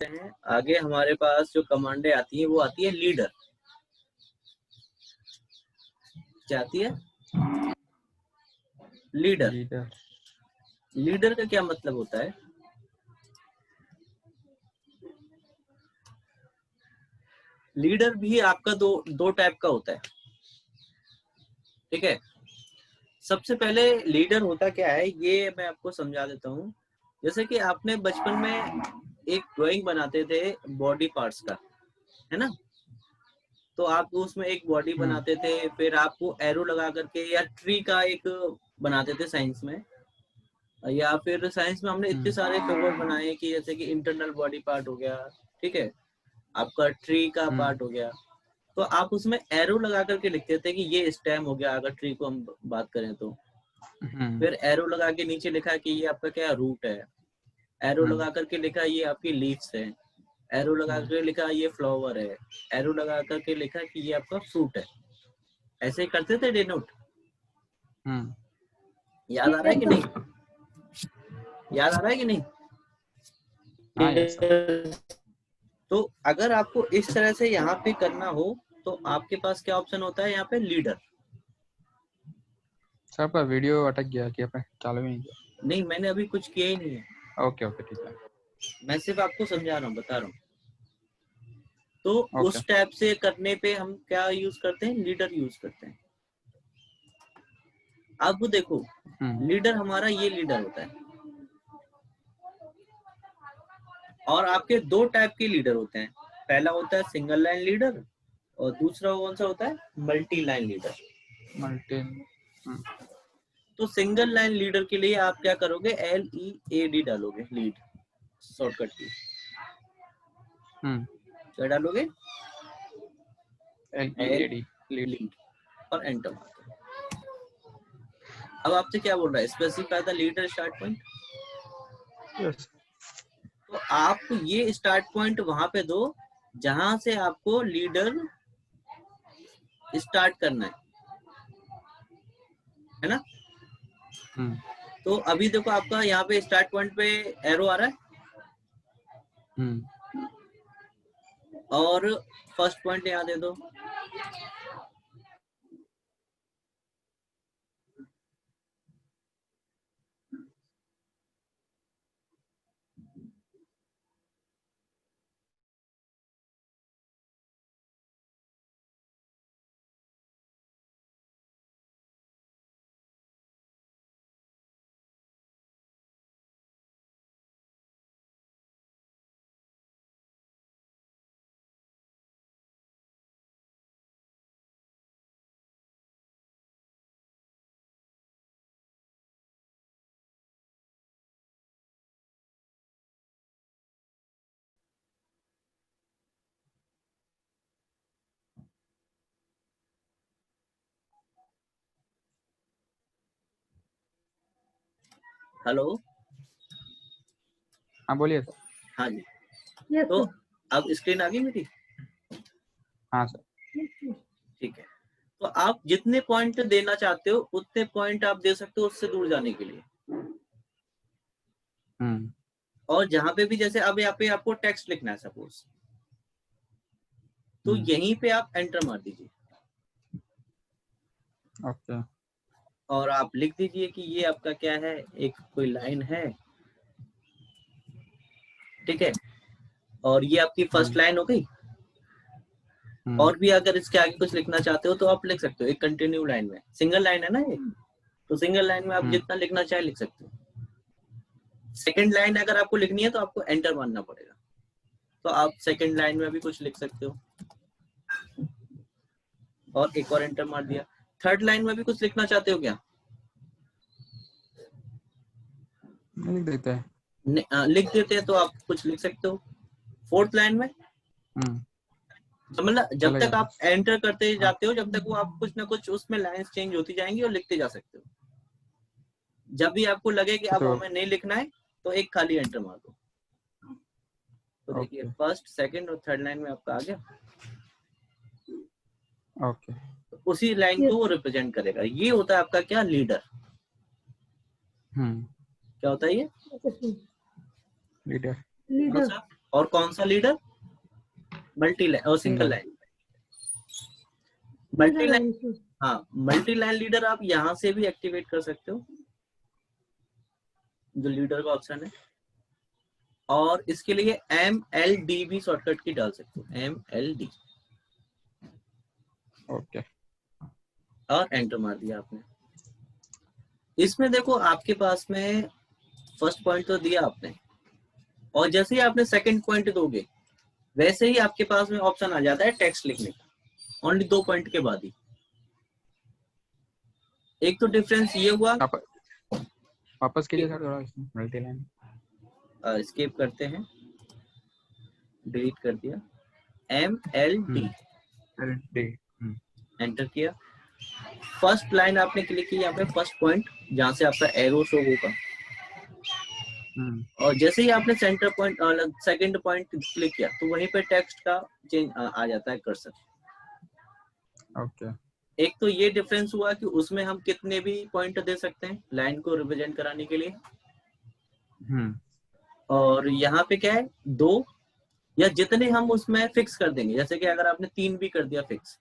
हैं आगे हमारे पास जो कमांडें आती है वो आती है लीडर। क्या आती है? लीडर। लीडर का क्या मतलब होता है? लीडर भी आपका दो टाइप का होता है, ठीक है। सबसे पहले लीडर होता क्या है ये मैं आपको समझा देता हूँ। जैसे कि आपने बचपन में एक ड्राइंग बनाते थे बॉडी पार्ट्स का, है ना। तो आप उसमें एक बॉडी बनाते थे, फिर आपको एरो लगा करके या ट्री का एक बनाते थे साइंस में, या फिर साइंस में हमने इतने सारे फिगर बनाए कि जैसे कि इंटरनल बॉडी पार्ट हो गया, ठीक है, आपका ट्री का पार्ट हो गया। तो आप उसमें एरो लगा करके लिखते थे कि ये स्टेम हो गया, अगर ट्री को हम बात करें तो। फिर एरो लगा के नीचे लिखा कि ये आपका क्या रूट है, एरो लगा करके लिखा ये आपकी लीव्स है, एरो लगा करके लिखा ये फ्लावर है, एरो लगा करके लिखा कि ये आपका फ्रूट है। ऐसे ही करते थे डिनोट। याद आ रहा है कि नहीं? याद आ रहा है कि नहीं? तो अगर आपको इस तरह से यहाँ पे करना हो तो आपके पास क्या ऑप्शन होता है यहाँ पे? लीडर। सर आपका वीडियो अटक गया कि आपने चालू ही नहीं किया? नहीं, मैंने अभी कुछ किया ही नहीं है। ओके ओके ठीक है, मैं सिर्फ आपको समझा रहा हूँ, बता रहा हूँ। तो ओके। उस टाइप से करने पे हम क्या यूज करते हैं? लीडर यूज करते हैं। अब देखो, लीडर हमारा ये लीडर होता है, और आपके दो टाइप के लीडर होते हैं। पहला होता है सिंगल लाइन लीडर, और दूसरा कौन सा होता है? Multi line leader. तो सिंगल लाइन लीडर के लिए आप क्या करोगे? LEAD डालोगे, लीड शॉर्टकट की। क्या डालोगे? LEAD लीड, और एंटर मार। अब आपसे क्या बोल रहा है? Specify the leader start point. Yes. तो आप ये स्टार्ट पॉइंट वहां पे दो जहां से आपको लीडर स्टार्ट करना है ना। तो अभी देखो आपका यहाँ पे स्टार्ट पॉइंट पे एरो आ रहा है, और फर्स्ट पॉइंट यहाँ दे दो। हेलो, हाँ बोलिए सर। हाँ जी। तो अब स्क्रीन आ गई मेरी? हाँ सर। ठीक है। तो आप जितने पॉइंट देना चाहते हो उतने पॉइंट आप दे सकते हो उससे दूर जाने के लिए। और जहां पे भी, जैसे अब यहाँ पे आपको टेक्स्ट लिखना है सपोज, तो यहीं पे आप एंटर मार दीजिए। ओके। और आप लिख दीजिए कि ये आपका क्या है, एक कोई लाइन है, ठीक है। और ये आपकी फर्स्ट लाइन हो गई। और भी अगर इसके आगे कुछ लिखना चाहते हो तो आप लिख सकते हो, एक कंटिन्यू लाइन में। सिंगल लाइन है ना ये, तो सिंगल लाइन में आप जितना लिखना चाहे लिख सकते हो। सेकंड लाइन अगर आपको लिखनी है तो आपको एंटर मारना पड़ेगा। तो आप सेकंड लाइन में भी कुछ लिख सकते हो, और एक और एंटर मार दिया। थर्ड लाइन में भी कुछ लिखना चाहते हो क्या? लिख देते हैं। लिख देते हैं तो आप कुछ लिख सकते हो। फोर्थ लाइन में मतलब जब चलेगा तक आप सर। एंटर करते जाते हो, जब तक वो आप कुछ ना कुछ उसमें लाइंस चेंज होती जाएंगी और लिखते जा सकते हो। जब भी आपको लगे कि अब तो हमें नहीं लिखना है तो एक खाली एंटर मार दो। तो देखिए फर्स्ट, सेकंड और थर्ड लाइन में आपका आ गया। ओके। तो उसी लाइन को वो रिप्रेजेंट करेगा। ये होता है आपका क्या? लीडर। क्या होता है ये? लीडर। कौन सा? और कौन सा लीडर? मल्टी लाइन और single single. Line. Multi single line, line से। हाँ मल्टी लाइन लीडर आप यहाँ से भी एक्टिवेट कर सकते हो, जो लीडर का ऑप्शन है। और इसके लिए MLD भी शॉर्टकट की डाल सकते हो, MLD, ओके। और एंटर मार दिया आपने। इसमें देखो आपके पास में फर्स्ट पॉइंट तो दिया आपने, और जैसे ही आपने सेकंड पॉइंट दोगे वैसे ही आपके पास में ऑप्शन आ जाता है टेक्स्ट लिखने का, ओनली 2 पॉइंट के बाद ही। एक तो डिफरेंस ये हुआ, वापस कीजिए सर थोड़ा इसमें मल्टी लाइन। स्किप करते हैं, डिलीट कर दिया, MLD LD। एंटर किया। फर्स्ट लाइन आपने क्लिक की यहाँ पे, फर्स्ट पॉइंट जहां से आपका एरो शो होगा, और जैसे ही आपने centre point second point click किया तो वहीं पे टेक्स्ट का चेंज आ जाता है कर्सर। ओके। एक तो ये डिफरेंस हुआ कि उसमें हम कितने भी पॉइंट दे सकते हैं लाइन को रिप्रेजेंट कराने के लिए, और यहाँ पे क्या है 2 या जितने हम उसमें फिक्स कर देंगे। जैसे कि अगर आपने 3 भी कर दिया फिक्स,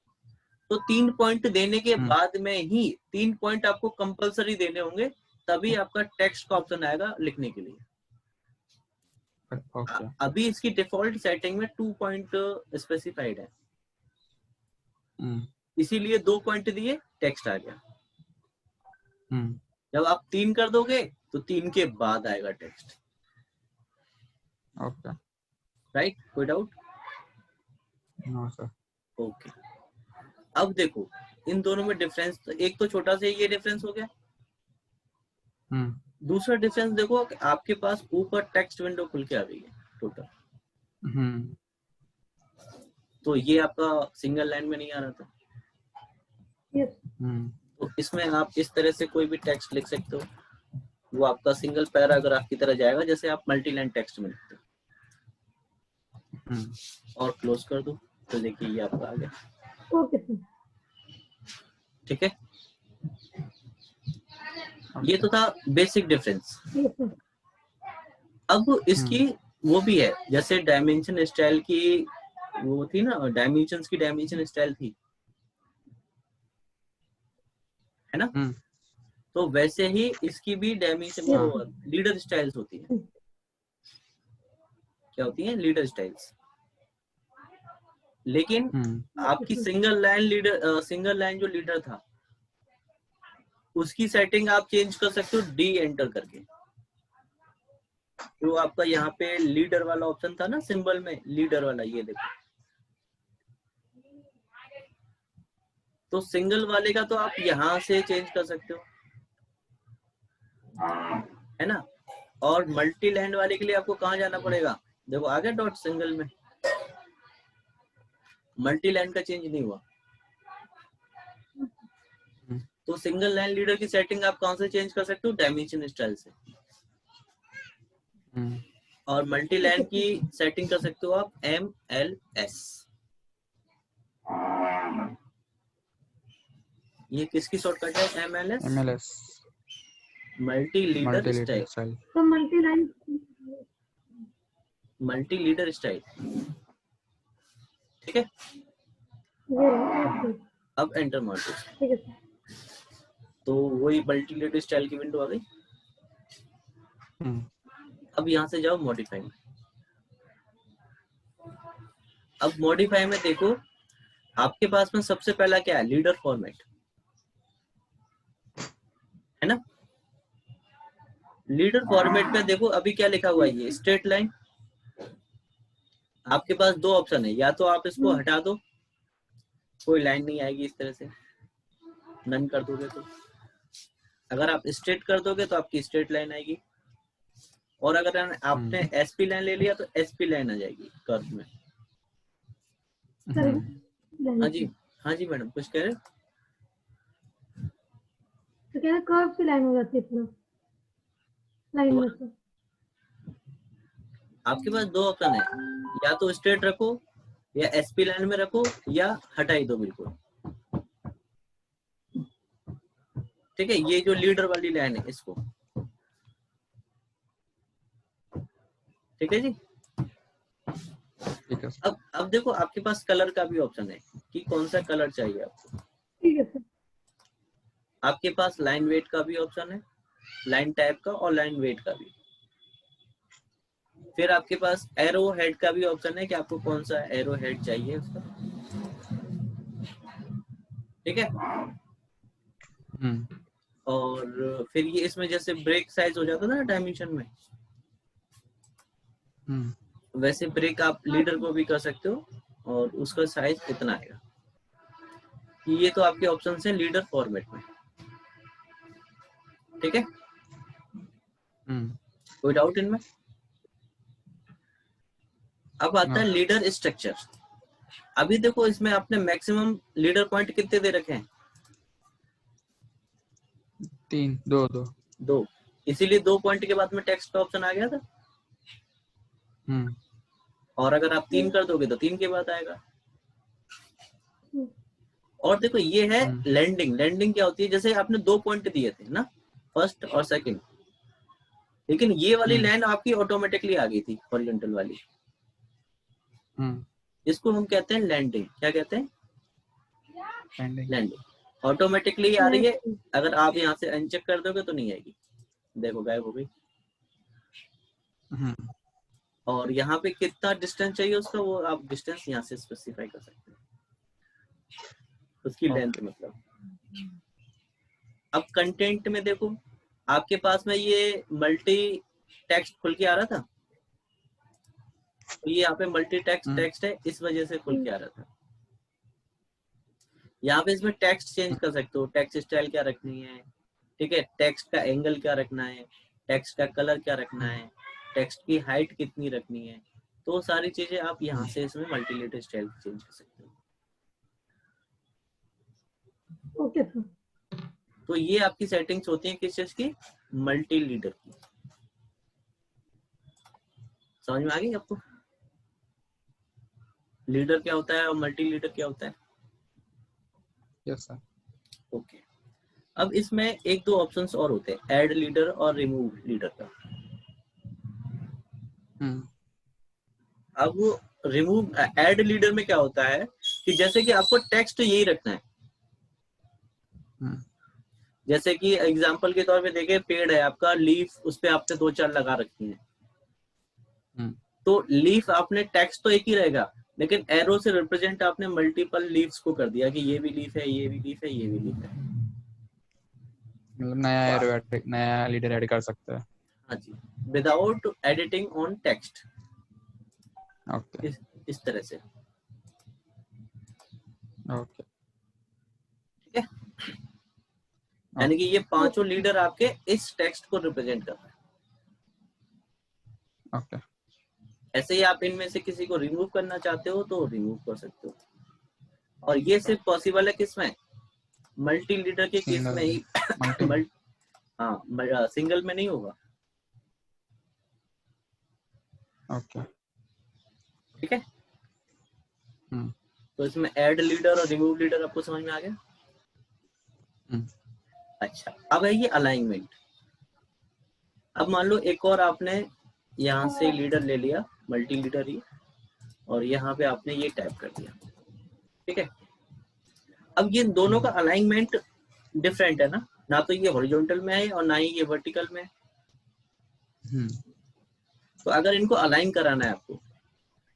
तो 3 पॉइंट देने के बाद में ही 3 पॉइंट आपको कंपलसरी देने होंगे, तभी आपका टेक्स्ट का ऑप्शन आएगा लिखने के लिए। ओके। अभी इसकी डिफॉल्ट सेटिंग में 2 पॉइंट स्पेसिफाइड है, इसीलिए 2 पॉइंट दिए टेक्स्ट आ गया। जब आप 3 कर दोगे तो 3 के बाद आएगा टेक्स्ट। ओके। राइट, कोई डाउट? No sir. ओके, अब देखो इन दोनों में डिफरेंस, एक तो छोटा सा ये डिफरेंस हो गया। दूसरा डिफरेंस देखो कि आपके पास ऊपर टेक्स्ट विंडो खुल के आ गई है टोटल, तो ये आपका सिंगल लाइन में नहीं आ रहा था। यस। तो इसमें आप इस तरह से कोई भी टेक्स्ट लिख सकते हो, वो आपका सिंगल पैराग्राफ की तरह जाएगा जैसे आप मल्टी लाइन टेक्स्ट में लिखते हो। और क्लोज कर दो तो देखिए ये आपका आ गया। Okay sir. ठीक है, ये तो था बेसिक डिफरेंस। Yes sir. अब इसकी वो भी है, जैसे डायमेंशन स्टाइल की वो थी ना, डायमेंशंस की डायमेंशन स्टाइल थी, है ना? तो वैसे ही इसकी भी डायमेंशन लीडर स्टाइल्स होती है। क्या होती है? Leader styles. लेकिन आपकी सिंगल लाइन जो लीडर था उसकी सेटिंग आप चेंज कर सकते हो डी एंटर करके। जो आपका यहाँ पे लीडर वाला ऑप्शन था ना सिंबल में, लीडर वाला, ये देखो, तो सिंगल वाले का तो आप यहाँ से चेंज कर सकते हो, है ना? और मल्टी लाइन वाले के लिए आपको कहाँ जाना पड़ेगा? देखो आ गया डॉट सिंगल में, मल्टी लाइन का चेंज नहीं हुआ। तो सिंगल लाइन लीडर की सेटिंग आप कहाँ से चेंज कर सकते हो? डायमेंशन स्टाइल से। और मल्टी लाइन की सेटिंग कर सकते हो आप MLS। ये किसकी शॉर्टकट है? MLS, multi leader style. तो multi line, multi leader style, ठीक है? अब एंटर मार दो। ठीक है सर। तो वही मल्टी लीडर स्टाइल की विंडो आ गई। अब यहाँ से जाओ मॉडिफाई में। अब मॉडिफाई में देखो आपके पास में सबसे पहला क्या है? लीडर फॉर्मेट, है ना? लीडर फॉर्मेट में देखो अभी क्या लिखा हुआ है, ये स्ट्रेट लाइन। आपके पास 2 ऑप्शन है, या तो आप इसको हटा दो, कोई लाइन नहीं आएगी इस तरह से, नन कर दोगे तो। अगर आप स्ट्रेट कर दोगे तो आपकी स्ट्रेट लाइन आएगी, और अगर आपने SP लाइन ले लिया तो SP लाइन आ जाएगी कर्व में। हाँ जी मैडम, कुछ कह रहे हो? तो क्या कर्व की लाइन हो जाती है पूरा लाइन में से। आपके पास 2 ऑप्शन है, या तो स्ट्रेट रखो या SP लाइन में रखो, या हटाई दो बिल्कुल। ठीक है, ये जो लीडर वाली लाइन है इसको, ठीक है जी। ठीक है सर। अब देखो आपके पास कलर का भी ऑप्शन है कि कौन सा कलर चाहिए आपको। ठीक है सर। आपके पास लाइन वेट का भी ऑप्शन है, लाइन टाइप का और लाइन वेट का भी। फिर आपके पास एरो हेड का भी ऑप्शन है कि आपको कौन सा एरो हेड चाहिए उसका। ठीक है। और फिर ये इसमें जैसे ब्रेक साइज हो जाता है ना डायमेंशन में, वैसे ब्रेक आप लीडर को भी कर सकते हो और उसका साइज इतना आएगा। ये तो आपके ऑप्शन है लीडर फॉर्मेट में। ठीक है, कोई डाउट इनमें? अब आता है लीडर स्ट्रक्चर। अभी देखो इसमें आपने मैक्सिमम लीडर पॉइंट कितने दे रखे हैं? 3, 2, 2। इसीलिए 2 पॉइंट के बाद में टेक्स्ट का ऑप्शन आ गया था। और अगर आप 3 कर दोगे तो 3 के बाद आएगा। और देखो ये है लैंडिंग। लैंडिंग क्या होती है? जैसे आपने 2 पॉइंट दिए थे ना, फर्स्ट और सेकंड, लेकिन ये वाली लाइन आपकी ऑटोमेटिकली आ गई थी हॉरिजॉन्टल वाली। इसको हम कहते हैं लैंडिंग। क्या कहते हैं? लैंडिंग। ऑटोमेटिकली आ रही है, अगर आप यहाँ से अनचेक कर दोगे तो नहीं आएगी। देखो गायब हो गई। और यहाँ पे कितना डिस्टेंस चाहिए उसका, वो आप डिस्टेंस यहाँ से स्पेसिफाई कर सकते हैं, उसकी लेंथ मतलब। अब कंटेंट में देखो आपके पास में ये मल्टी टेक्स्ट खुल के आ रहा था, तो ये यहाँ पे मल्टी टेक्स्ट है, इस वजह से खुल के आ रहा था। यहाँ पे इसमें टेक्स्ट चेंज कर सकते हो, टेक्स्ट स्टाइल क्या रखनी है, ठीक है, टेक्स्ट का एंगल क्या रखना है, टेक्स्ट का कलर क्या रखना है, टेक्स्ट की हाइट कितनी रखनी है, तो सारी चीजें आप यहाँ से इसमें मल्टीलेटर स्टाइल चेंज कर सकते हो। Okay sir. तो ये आपकी सेटिंग्स होती हैं किस चीज की? मल्टी लीडर की। समझ में आ गई आपको लीडर क्या होता है और मल्टी लीडर क्या होता है? Yes sir. ओके। अब इसमें एक दो ऑप्शंस और होते हैं, ऐड लीडर और रिमूव लीडर का। अब रिमूव ऐड लीडर में क्या होता है कि जैसे कि आपको टेक्स्ट यही रखना है, जैसे कि एग्जांपल के तौर पे देखें, पेड़ है आपका, लीफ उस पे आपने 2-4 लगा रखी है, तो लीफ आपने टेक्स्ट तो एक ही रहेगा, लेकिन एरो से रिप्रेजेंट आपने मल्टीपल लीव्स को कर दिया कि ये भी लीफ है, ये भी लीफ है, ये भी लीफ है। मतलब नया एरो ऐड, नया लीडर ऐड कर सकते हैं। हाँ जी, without editing on text. Okay. इस तरह से। ओके। ठीक है, यानी कि ये पांचों लीडर आपके इस टेक्स्ट को रिप्रेजेंट कर रहे हैं। ओके। ऐसे ही आप इनमें से किसी को रिमूव करना चाहते हो तो रिमूव कर सकते हो, और ये सिर्फ पॉसिबल है किसमें? मल्टी लीडर के केस में ही। हाँ, सिंगल में नहीं होगा। ओके। ठीक है, तो इसमें ऐड लीडर और रिमूव लीडर आपको समझ में आ गया। अच्छा, अब है ये अलाइनमेंट। अब मान लो एक और आपने यहाँ से लीडर ले लिया, मल्टी लीडर ही, और यहाँ पे आपने ये टाइप कर दिया। ठीक है, अब ये दोनों का अलाइनमेंट डिफरेंट है ना तो ये हॉरिजॉन्टल में है और ना ही ये वर्टिकल में है। तो अगर इनको अलाइन कराना है आपको,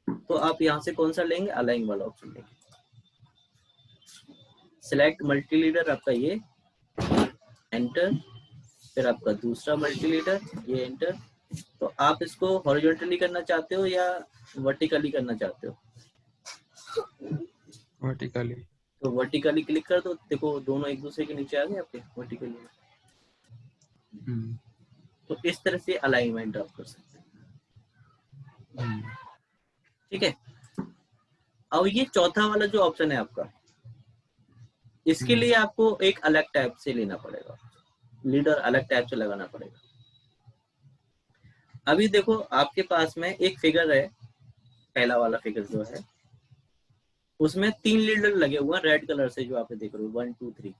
तो आप यहाँ से कौन सा लेंगे? अलाइन वाला ऑप्शन लेंगे। सिलेक्ट मल्टी लीडर आपका ये, एंटर, फिर आपका दूसरा मल्टी लीडर ये, एंटर। तो आप इसको हॉरिजॉन्टली करना चाहते हो या वर्टिकली करना चाहते हो? वर्टिकली। तो वर्टिकली क्लिक कर दो, देखो दोनों एक दूसरे के नीचे आ गए आपके वर्टिकली। तो इस तरह से अलाइनमेंट आप कर सकते हैं। ठीक है, अब ये चौथा वाला जो ऑप्शन है आपका, इसके लिए आपको एक अलग टाइप से लेना पड़ेगा, लीडर अलग टाइप से लगाना पड़ेगा। अभी देखो आपके पास में एक फिगर है, पहला वाला फिगर जो है उसमें 3 लीडर लगे हुए हैं रेड कलर से, जो आप देख रहे हो 1 2 3।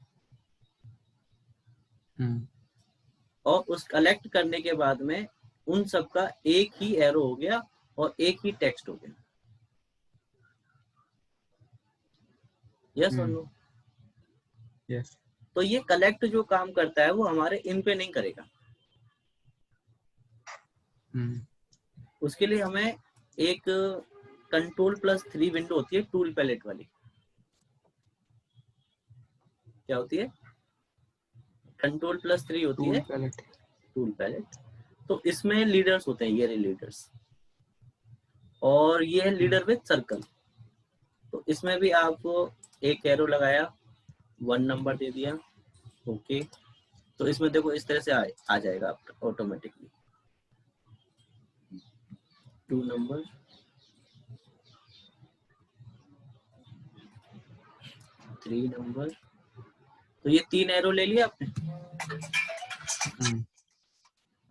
और उस कलेक्ट करने के बाद में उन सबका एक ही एरो हो गया और एक ही टेक्स्ट हो गया। यस और नो? यस। तो ये कलेक्ट जो काम करता है वो हमारे इन पे नहीं करेगा। उसके लिए हमें एक Ctrl+3 विंडो होती है टूल पैलेट वाली। क्या होती है? Ctrl+3 होती है टूल पैलेट। तो इसमें लीडर्स होते हैं, ये रहे लीडर्स, और ये है लीडर विद सर्कल। तो इसमें भी आपको एक एरो लगाया, 1 नंबर दे दिया, ओके। तो इसमें देखो इस तरह से आ जाएगा आपका ऑटोमेटिकली 2 नंबर, 3 नंबर। तो ये 3 एरो ले लिया आपने।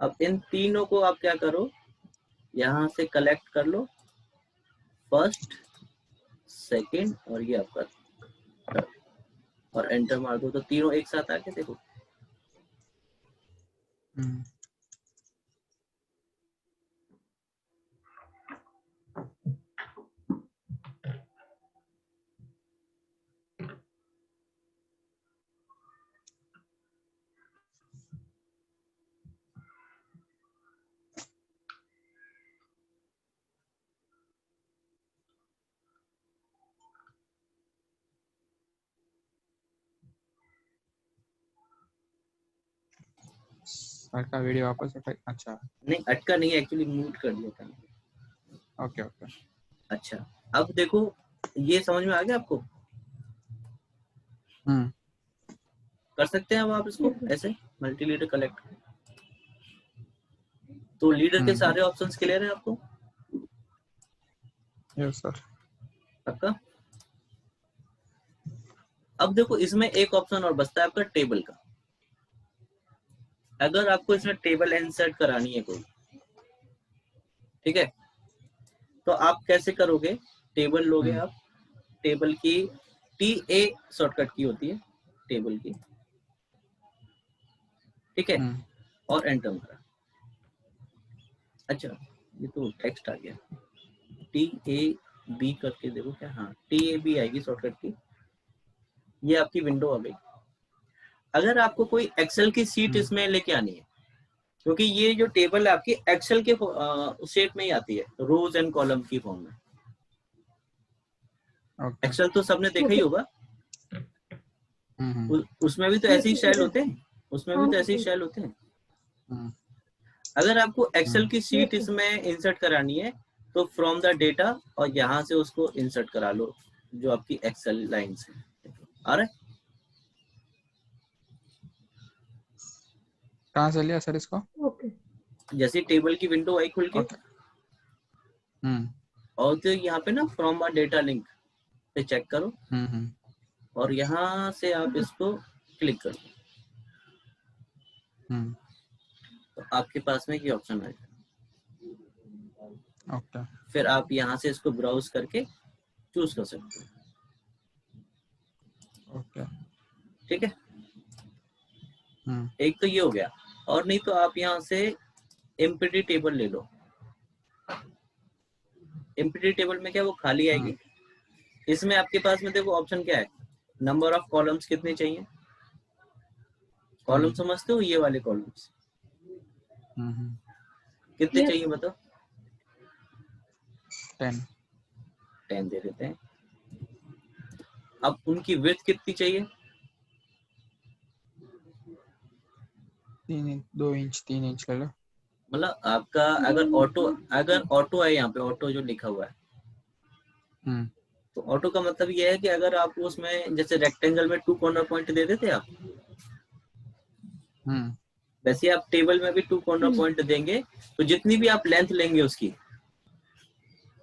अब इन तीनों को आप क्या करो, यहाँ से कलेक्ट कर लो, फर्स्ट, सेकंड और ये आपका थर्ड, और एंटर मार दो। तो तीनों एक साथ आके देखो। सर का वीडियो वापस उठा। अच्छा नहीं अटका नहीं, एक्चुअली म्यूट कर दिया था। Okay okay. अच्छा अब देखो, ये समझ में आ गया आपको? कर सकते हैं अब आप इसको ऐसे मल्टी लीडर कलेक्ट। तो लीडर के सारे ऑप्शंस क्लियर हैं आपको? Yes sir. पक्का? अब देखो इसमें एक ऑप्शन और बचता है आपका टेबल का। अगर आपको इसमें टेबल इंसर्ट करानी है कोई, ठीक है, तो आप कैसे करोगे? टेबल लोगे आप, टेबल की TA शॉर्टकट की होती है टेबल की, ठीक है, और एंटर मारा। अच्छा ये तो टेक्स्ट आ गया, TAB करके देखो क्या, हाँ TAB आएगी शॉर्टकट की। ये आपकी विंडो आ गई। अगर आपको कोई एक्सेल की सीट इसमें लेके आनी है, क्योंकि ये जो टेबल है आपकी एक्सेल के शेप में ही आती है, रोज एंड कॉलम की फॉर्म में। एक्सेल तो सबने देखा ही होगा, उसमें भी तो ऐसे ही स्टाइल होते हैं, उसमें भी तो ऐसे ही स्टाइल होते हैं। अगर आपको एक्सेल की सीट इसमें इंसर्ट करानी है तो फ्रॉम द डेटा और यहाँ से उसको इंसर्ट करा लो, जो आपकी एक्सेल लाइंस है। आ रहा है? कहाँ से लिया सर इसको? ओके। जैसे टेबल की विंडो आई खुल के, और तो यहाँ पे ना फ्रॉम अ डेटा लिंक पे चेक करो, और यहाँ से आप इसको क्लिक करो, तो आपके पास में ये ऑप्शन आएगा। ओके। फिर आप यहाँ से इसको ब्राउज करके चूज कर सकते हो। ओके ठीक है, एक तो ये हो गया। और नहीं तो आप यहाँ से एम्प्टी टेबल ले लो। एम्प्टी टेबल में क्या वो खाली आएगी। इसमें आपके पास में देखो ऑप्शन क्या है, नंबर ऑफ कॉलम्स कितने चाहिए। कॉलम समझते हो, ये वाले कॉलम्स कितने चाहिए बताओ? 10 दे देते हैं। अब उनकी विड्थ कितनी चाहिए? 2 इंच 3 इंच ले लो। मतलब आपका अगर ऑटो है, यहाँ पे ऑटो जो लिखा हुआ है, तो ऑटो का मतलब ये है कि अगर आप उसमें जैसे रेक्टेंगल में 2 कॉर्नर पॉइंट दे देते आप, वैसे आप टेबल में भी 2 कॉर्नर पॉइंट देंगे, तो जितनी भी आप लेंथ लेंगे उसकी,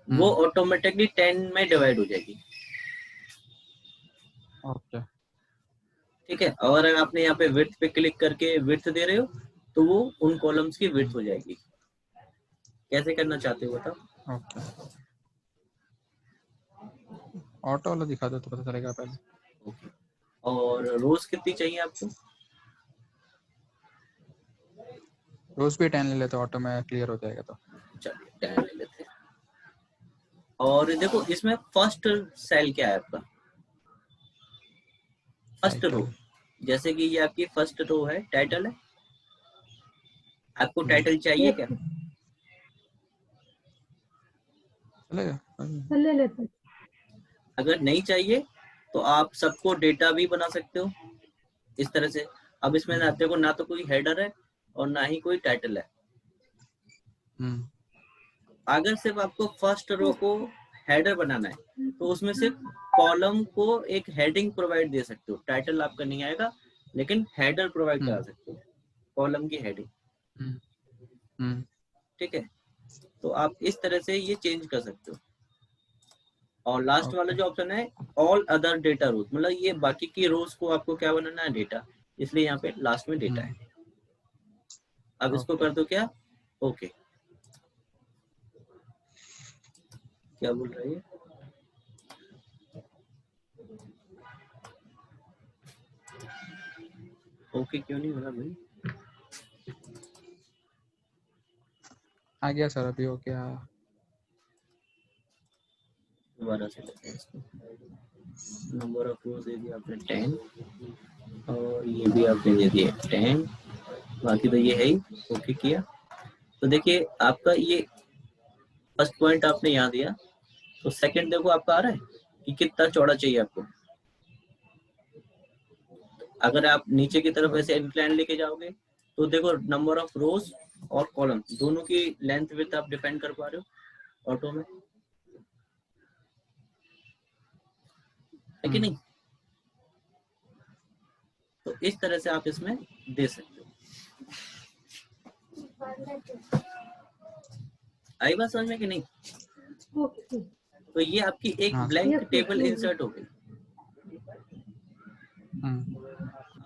वो ऑटोमेटिकली 10 में डिवाइड हो जाएगी। ओके ठीक है, और अगर आपने यहाँ पे विड्थ पे क्लिक करके विड्थ दे रहे हो, तो वो उन कॉलम्स की विड्थ हो जाएगी। कैसे करना चाहते हो बताओ? ओके। ऑटो वाला दिखा दो तो पता चलेगा पहले। और रोज कितनी चाहिए आपको? रोज भी 10 ले लेते ऑटो में क्लियर हो जाएगा। तो चलिए 10 ले लेते हैं। और देखो इसमें फर्स्ट सेल क्या है आपका, फर्स्ट रो। टाइटल। जैसे कि ये आपकी फर्स्ट रो है, टाइटल है, आपको हम्म, टाइटल चाहिए यस क्या? सर, चलेगा। सर ले लेते हैं। अगर नहीं चाहिए तो आप सबको डेटा भी बना सकते हो इस तरह से। अब इसमें ना देखो, ना तो कोई हेडर है और ना ही कोई टाइटल है। हम्म, अगर सिर्फ आपको फर्स्ट रो को हेडर बनाना है तो उसमें सिर्फ कॉलम को एक हेडिंग प्रोवाइड दे सकते हो, टाइटल आपका नहीं आएगा लेकिन हेडर प्रोवाइड करा हम्म, सकते हो, कॉलम की हेडिंग। हम्म, हम्म, ठीक है, तो आप इस तरह से ये चेंज कर सकते हो। और लास्ट वाला ओके। जो ऑप्शन है, ऑल अदर डेटा रोज, मतलब ये बाकी की रोज को आपको क्या बनाना है, डेटा, इसलिए यहाँ पे लास्ट में डेटा हम्म, है। अब इसको ओके। कर दो क्या, ओके। क्या बोल रही है? ओके क्यों नहीं हो रहा भाई? आ गया सर, अभी हो गया। दोबारा से लेते हैं इसको। नंबर ऑफ रोज दे दिया आपने 10 और ये भी आपने दे दिया 10, बाकी तो ये है ही। ओके किया तो देखिए आपका ये फर्स्ट पॉइंट आपने यहाँ दिया, तो सेकंड देखो आपका आ रहा है कि कितना चौड़ा चाहिए आपको। अगर आप नीचे की तरफ ऐसे इंक्लाइन लेके जाओगे तो देखो नंबर ऑफ रोज और कॉलम दोनों की लेंथ विड्थ आप डिफाइन कर पा रहे हो ऑटो में, है कि नहीं? तो इस तरह से आप इसमें दे सकते हो। आई बात समझ में कि नहीं? ओके सर, तो ये आपकी एक हाँ sir. Blank yes sir table समझ गए। इंसर्ट हो गई। हम्म,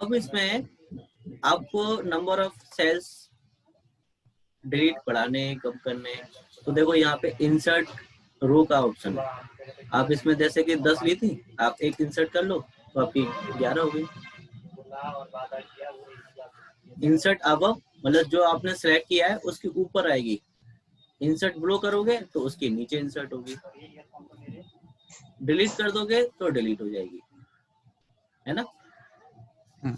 अब इसमें आपको नंबर ऑफ सेल्स डिलीट, बढ़ाने, कम करने, तो देखो यहाँ पे इंसर्ट रो का ऑप्शन है। आप इसमें जैसे कि 10 ली थी, आप एक इंसर्ट कर लो तो आपकी 11 हो गई। इंसर्ट अब मतलब जो आपने सेलेक्ट किया है उसके ऊपर आएगी, इंसर्ट ब्लो करोगे तो उसके नीचे इंसर्ट होगी, डिलीट कर दोगे तो डिलीट हो जाएगी, है ना? हम्म,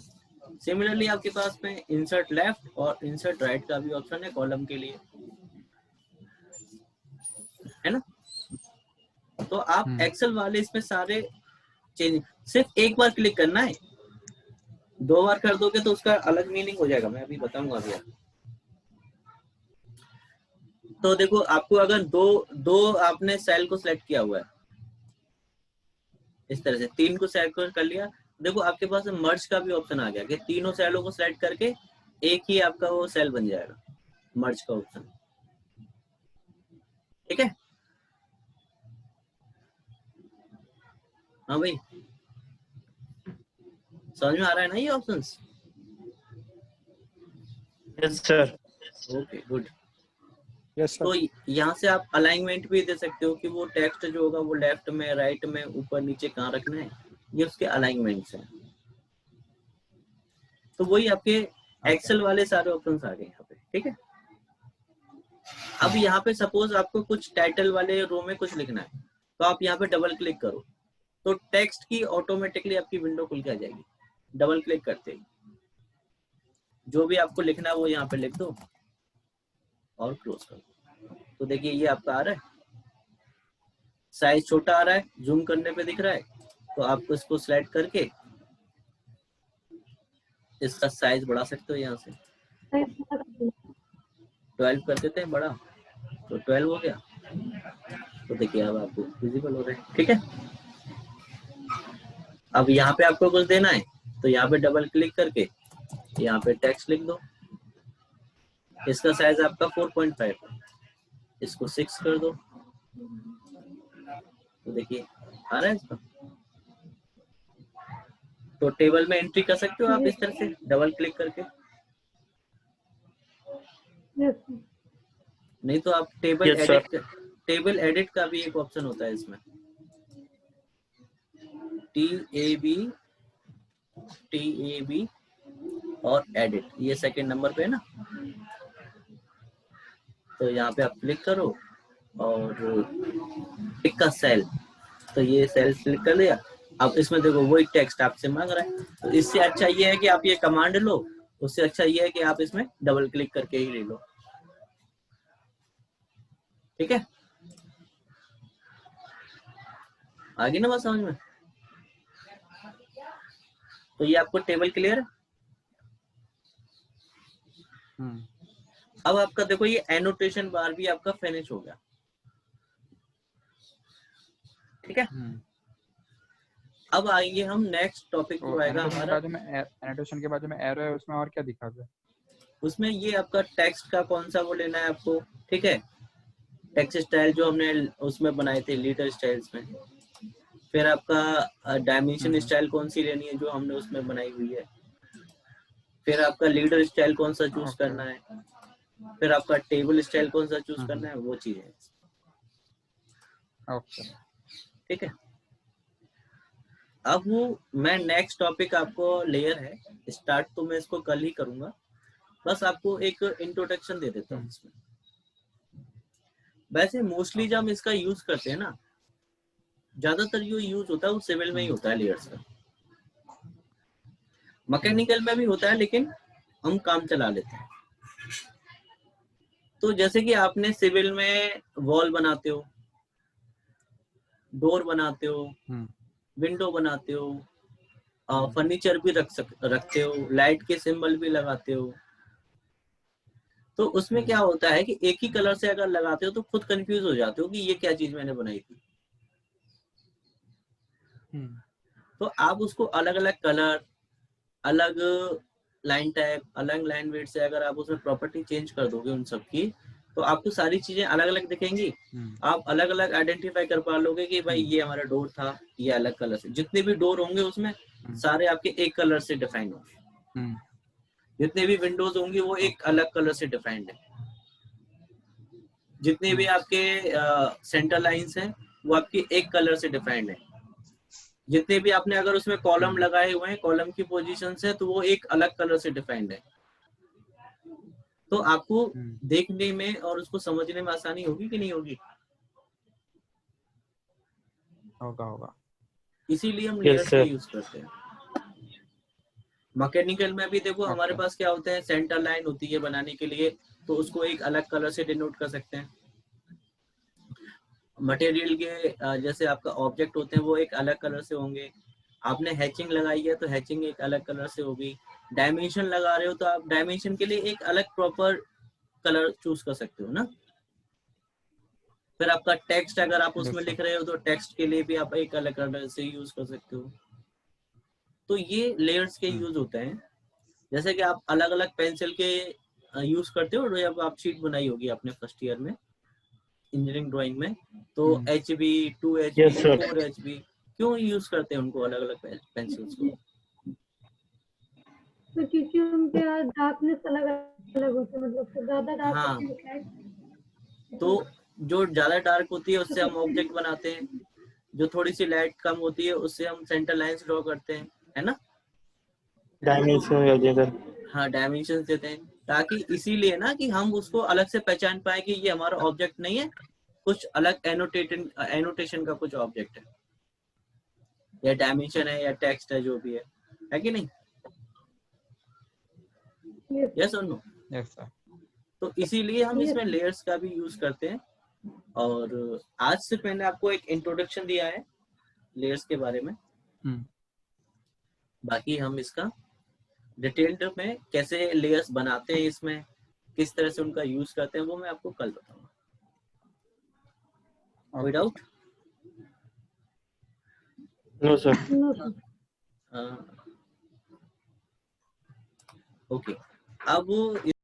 सिमिलरली आपके पास में इंसर्ट लेफ्ट और इंसर्ट राइट का भी ऑप्शन है कॉलम के लिए, है ना? तो आप हम्म, एक्सेल वाले इसमें सारे चेंज सिर्फ एक बार क्लिक करना है, 2 बार कर दोगे तो उसका अलग मीनिंग हो जाएगा, मैं अभी बताऊंगा अभी आपको। तो देखो आपको अगर दो दो आपने सेल को सिलेक्ट किया हुआ है इस तरह से, 3 को सेलेक्ट कर लिया, देखो आपके पास मर्ज का भी ऑप्शन आ गया कि तीनों सेलों को सिलेक्ट करके एक ही आपका वो सेल बन जाएगा, मर्ज का ऑप्शन। ठीक है, हाँ भाई समझ में आ रहा है ना ये options? Yes sir. Okay good. Yes तो सर। यहाँ से आप अलाइनमेंट भी दे सकते हो कि वो टेक्स्ट जो होगा वो लेफ्ट में, राइट में, ऊपर नीचे कहाँ रखना है, ये उसके अलाइनमेंट्स हैं। तो वही आपके ओके। एक्सेल वाले सारे ऑप्शंस आ गए यहाँ पे। ठीक है, अब हाँ। यहाँ पे सपोज आपको कुछ टाइटल वाले रो में कुछ लिखना है तो आप यहाँ पे डबल क्लिक करो तो टेक्स्ट की ऑटोमेटिकली आपकी विंडो खुल के आ जाएगी। डबल क्लिक करते ही जो भी आपको लिखना है वो यहाँ पे लिख दो और क्लोज कर दो। तो देखिए ये आपका आ रहा है, साइज छोटा आ रहा है, जूम करने पे दिख रहा है, तो आपको इसको सिलेक्ट करके इसका साइज बढ़ा सकते हो, यहाँ से 12 कर देते हैं बड़ा, तो 12 हो गया। तो देखिए अब आपको विजिबल हो रहा है। ठीक है, अब यहाँ पे आपको कुछ देना है तो यहाँ पे डबल क्लिक करके यहाँ पे टेक्स्ट लिख दो। इसका साइज आपका 4.5 है, इसको 6 कर दो। तो देखिए आ रहा है इसका। तो टेबल में एंट्री कर सकते हो आप इस तरह से डबल क्लिक करके, यस नहीं तो आप table yes sir. Edit, table edit का भी एक ऑप्शन होता है इसमें, TAB और एडिट, ये सेकंड नंबर पे है ना। तो यहाँ पे आप क्लिक करो और एक का सेल, तो ये सेल सिलेक्ट कर लिया। अब इसमें देखो वही टेक्स्ट आपसे मांग रहा है, तो इससे अच्छा ये है कि आप ये कमांड लो, उससे अच्छा ये है कि आप इसमें डबल क्लिक करके ही ले लो। ठीक है, आगे ना बात समझ में? तो ये आपको टेबल क्लियर है। अब आपका देखो ये एनोटेशन बार भी आपका फिनिश हो गया। ठीक है, अब आएंगे हम नेक्स्ट टॉपिक जो आएगा हमारा। एनोटेशन के बाद में एरो है, उसमें और क्या दिखा है? उसमें ये आपका टेक्स्ट का कौन सा वो लेना है आपको। ठीक है, टेक्स्ट स्टाइल जो हमने उसमें बनाए थे लीडर स्टाइल्स में। फिर आपका डायमेंशन स्टाइल कौन सी लेनी है जो हमने उसमें बनाई हुई है। फिर आपका लीडर स्टाइल कौन सा चूज करना है। फिर आपका टेबल स्टाइल कौन सा चूज करना है, वो चीज है। ओके, ठीक है, अब वो मैं नेक्स्ट टॉपिक आपको लेयर है, स्टार्ट तो मैं इसको कल ही करूंगा, बस आपको एक इंट्रोडक्शन दे देता हूँ इसमें। वैसे मोस्टली जब हम इसका यूज करते हैं ना, ज्यादातर जो यूज होता है वो सिविल में ही होता है लेयर्स का। मैकेनिकल में भी होता है लेकिन हम काम चला लेते हैं। तो जैसे कि आपने सिविल में वॉल बनाते हो, डोर बनाते हो, विंडो बनाते हो, फर्नीचर भी रखते हो, लाइट के सिंबल भी लगाते हो। तो उसमें क्या होता है कि एक ही कलर से अगर लगाते हो तो खुद कंफ्यूज हो जाते हो कि ये क्या चीज मैंने बनाई थी। तो आप उसको अलग अलग कलर, अलग लाइन टाइप, अलग लाइन वेट से अगर आप उसमें प्रॉपर्टी चेंज कर दोगे उन सब की, तो आपको सारी चीजें अलग अलग दिखेंगी। आप अलग अलग आइडेंटिफाई कर पा लोगे कि भाई ये हमारा डोर था, ये अलग कलर से। जितने भी डोर होंगे उसमें सारे आपके एक कलर से डिफाइन होंगे। जितने भी विंडोज होंगी वो एक अलग कलर से डिफाइंड है। जितने भी आपके सेंटर लाइंस हैं वो आपकी एक कलर से डिफाइंड है। जितने भी आपने अगर उसमें कॉलम लगाए हुए हैं, कॉलम की पोजीशन है, तो वो एक अलग कलर से डिफाइंड है। तो आपको देखने में और उसको समझने में आसानी होगी कि नहीं होगी? होगा। इसीलिए हम लेयर्स का यूज करते हैं। मैकेनिकल में भी देखो हमारे पास क्या होते हैं, सेंटर लाइन होती है बनाने के लिए, तो उसको एक अलग कलर से डिनोट कर सकते हैं। मटेरियल के जैसे आपका ऑब्जेक्ट होते हैं वो एक अलग कलर से होंगे। आपने हैचिंग लगाई है तो हैचिंग एक अलग कलर से होगी। डायमेंशन लगा रहे हो तो आप डायमेंशन के लिए एक अलग प्रॉपर कलर चूज कर सकते हो ना। फिर आपका टेक्स्ट अगर आप उसमें लिख रहे हो तो टेक्स्ट के लिए भी आप एक अलग कलर से यूज कर सकते हो। तो ये लेयर्स के यूज होते हैं। जैसे कि आप अलग अलग पेंसिल के यूज करते हो, जब आप शीट बनाई होगी आपने फर्स्ट ईयर में इंजीनियरिंग ड्राइंग में, तो HB, 2HB, 4HB क्यों यूज करते हैं उनको अलग अलग पेंसिल्स को? तो क्योंकि उनके डार्कनेस अलग अलग होते हैं, मतलब ज्यादा डार्क होते हैं तो जो ज्यादा डार्क होती है उससे हम ऑब्जेक्ट बनाते हैं, जो थोड़ी सी लाइट कम होती है उससे हम सेंटर लाइंस ड्रॉ करते हैं, है ना। डायमेंशन, हाँ, डायमेंशन देते हैं, ताकि इसीलिए ना कि हम उसको अलग से पहचान पाए कि ये हमारा ऑब्जेक्ट नहीं है, कुछ अलग एनोटेशन का कुछ ऑब्जेक्ट है, या डायमेंशन है या टेक्स्ट है, जो भी है कि नहीं? यस और नो? Yes sir. तो इसीलिए हम इसमें लेयर्स का भी यूज करते हैं। और आज सिर्फ मैंने आपको एक इंट्रोडक्शन दिया है लेयर्स के बारे में। बाकी हम इसका डिटेल्ड में कैसे लेयर्स बनाते हैं, इसमें किस तरह से उनका यूज करते हैं, वो मैं आपको कल बताऊंगा। कोई डाउट? No sir. ओके, अब